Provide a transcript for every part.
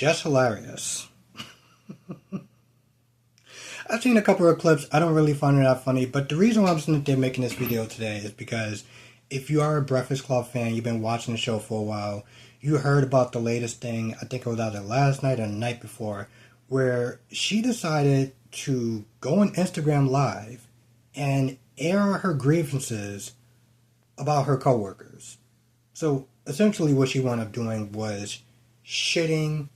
Just hilarious. I've seen a couple of clips. I don't really find it that funny, but the reason why I'm sitting there making this video today is because if you are a Breakfast Club fan, you've been watching the show for a while, you heard about the latest thing, I think it was either last night or the night before, where she decided to go on Instagram Live and air her grievances about her coworkers. So essentially what she wound up doing was shitting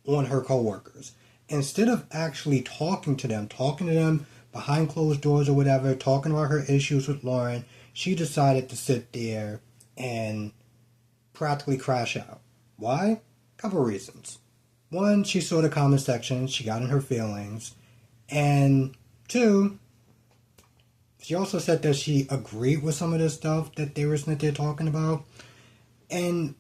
on her coworkers. Instead of actually talking to them behind closed doors or whatever, talking about her issues with Lauren, she decided to sit there and practically crash out. Why? Couple reasons. One, she saw the comment section, she got in her feelings. And two, she also said that she agreed with some of the stuff that they were sitting there talking about. And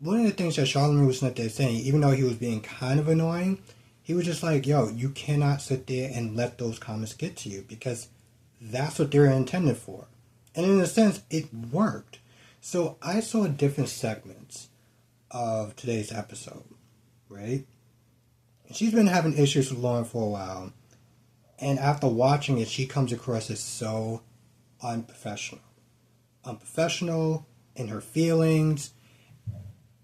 one of the things that Charlamagne was sitting there saying, even though he was being kind of annoying, he was just like, yo, you cannot sit there and let those comments get to you because that's what they're intended for. And in a sense, it worked. So I saw different segments of today's episode, right? And she's been having issues with Lauren for a while. And after watching it, she comes across as so unprofessional. Unprofessional in her feelings.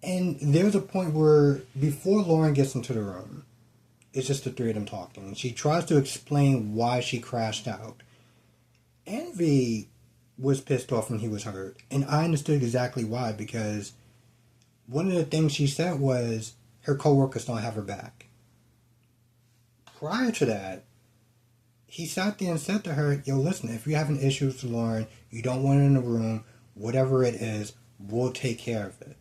And there's a point where before Lauren gets into the room, it's just the three of them talking. And she tries to explain why she crashed out. Envy was pissed off when he was hurt. And I understood exactly why. Because one of the things she said was her coworkers don't have her back. Prior to that, he sat there and said to her, yo, listen, if you're having issues with Lauren, you don't want her in the room, whatever it is, we'll take care of it.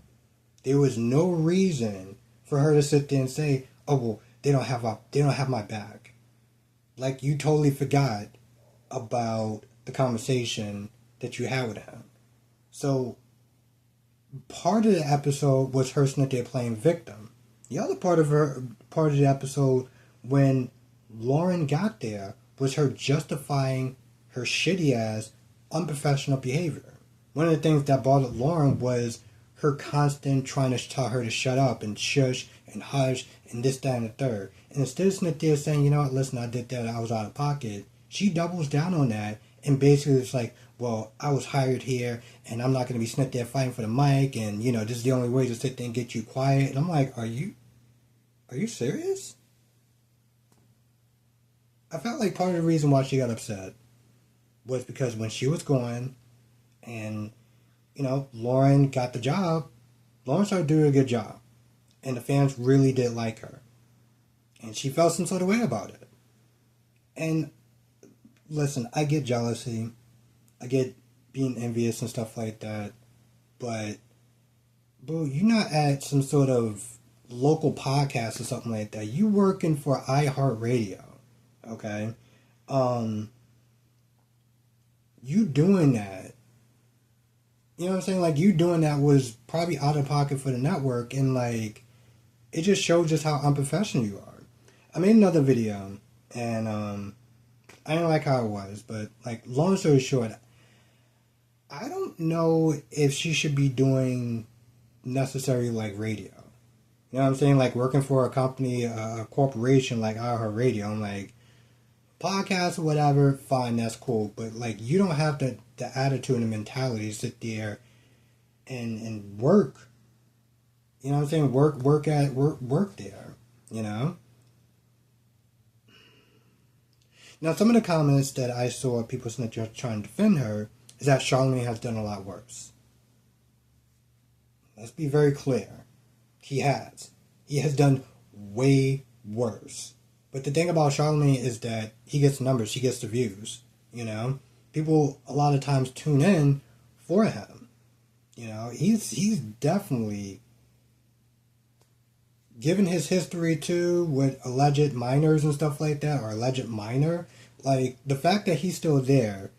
There was no reason for her to sit there and say, oh, well, they don't have my back. Like, you totally forgot about the conversation that you had with him. So, part of the episode was her sitting there playing victim. The other part of the episode, when Lauren got there, was her justifying her shitty ass, unprofessional behavior. One of the things that bothered Lauren was her constant trying to tell her to shut up and shush and hush and this, that, and the third. And instead of sitting there saying, you know what, listen, I did that, I was out of pocket, she doubles down on that and basically it's like, well, I was hired here and I'm not going to be sitting there fighting for the mic and, you know, this is the only way to sit there and get you quiet. And I'm like, are you serious? I felt like part of the reason why she got upset was because when she was gone and, you know, Lauren got the job, Lauren started doing a good job. And the fans really did like her. And she felt some sort of way about it. And listen, I get jealousy. I get being envious and stuff like that. But, boo, you're not at some sort of local podcast or something like that. You working for iHeartRadio. Okay? You doing that. You know what I'm saying? Like, you doing that was probably out of pocket for the network. And, like, it just shows just how unprofessional you are. I made another video. And, I didn't like how it was. But, like, long story short, I don't know if she should be doing necessarily, like, radio. You know what I'm saying? Like, working for a company, a corporation like iHeartRadio. I'm like, podcast or whatever, fine, that's cool. But, like, you don't have the attitude and the mentality to sit there and work. You know what I'm saying? Work there. You know? Now, some of the comments that I saw people trying to defend her is that Charlamagne has done a lot worse. Let's be very clear. He has. He has done way worse. But the thing about Charlamagne is that he gets numbers, he gets the views, you know? People a lot of times tune in for him. You know, he's definitely, given his history too with alleged minors and stuff like that, or alleged minor, like, the fact that he's still there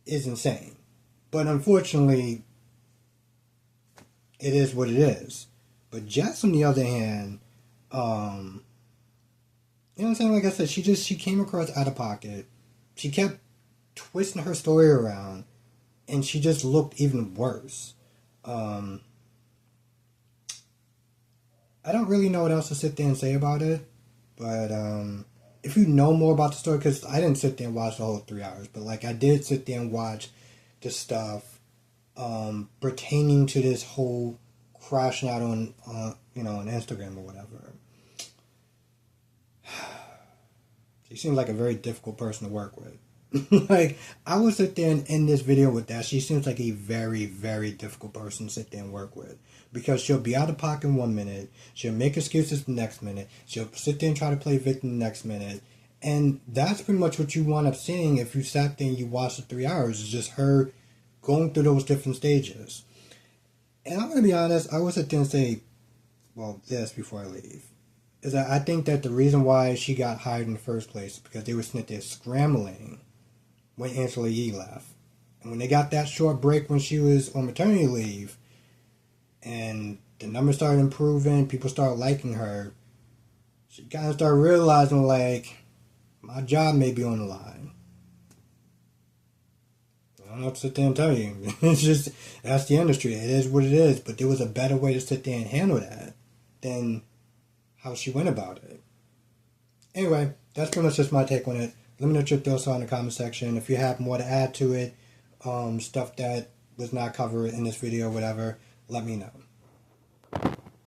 is insane. But unfortunately, it is what it is. But Jess, on the other hand, you know what I'm saying? Like I said, she came across out of pocket. She kept twisting her story around, and she just looked even worse. I I don't really know what else to sit there and say about it, but if you know more about the story, because I didn't sit there and watch the whole 3 hours, but like I did sit there and watch the stuff pertaining to this whole crashing out on on Instagram or whatever. She seems like a very difficult person to work with. Like, I would sit there and end this video with that. She seems like a very, very difficult person to sit there and work with. Because she'll be out of pocket 1 minute, she'll make excuses the next minute, she'll sit there and try to play victim the next minute. And that's pretty much what you wind up seeing if you sat there and you watched the 3 hours. It's just her going through those different stages. And I'm going to be honest, I would sit there and say, well, this before I leave. Is that I think that the reason why she got hired in the first place is because they were sitting there scrambling when Angela Yee left. And when they got that short break when she was on maternity leave, and the numbers started improving, people started liking her, she kind of started realizing, like, my job may be on the line. I don't know what to sit there and tell you. It's just, that's the industry. It is what it is. But there was a better way to sit there and handle that than how she went about it. Anyway, that's pretty much just my take on it. Let me know what your thoughts are in the comment section. If you have more to add to it, stuff that was not covered in this video, whatever, let me know.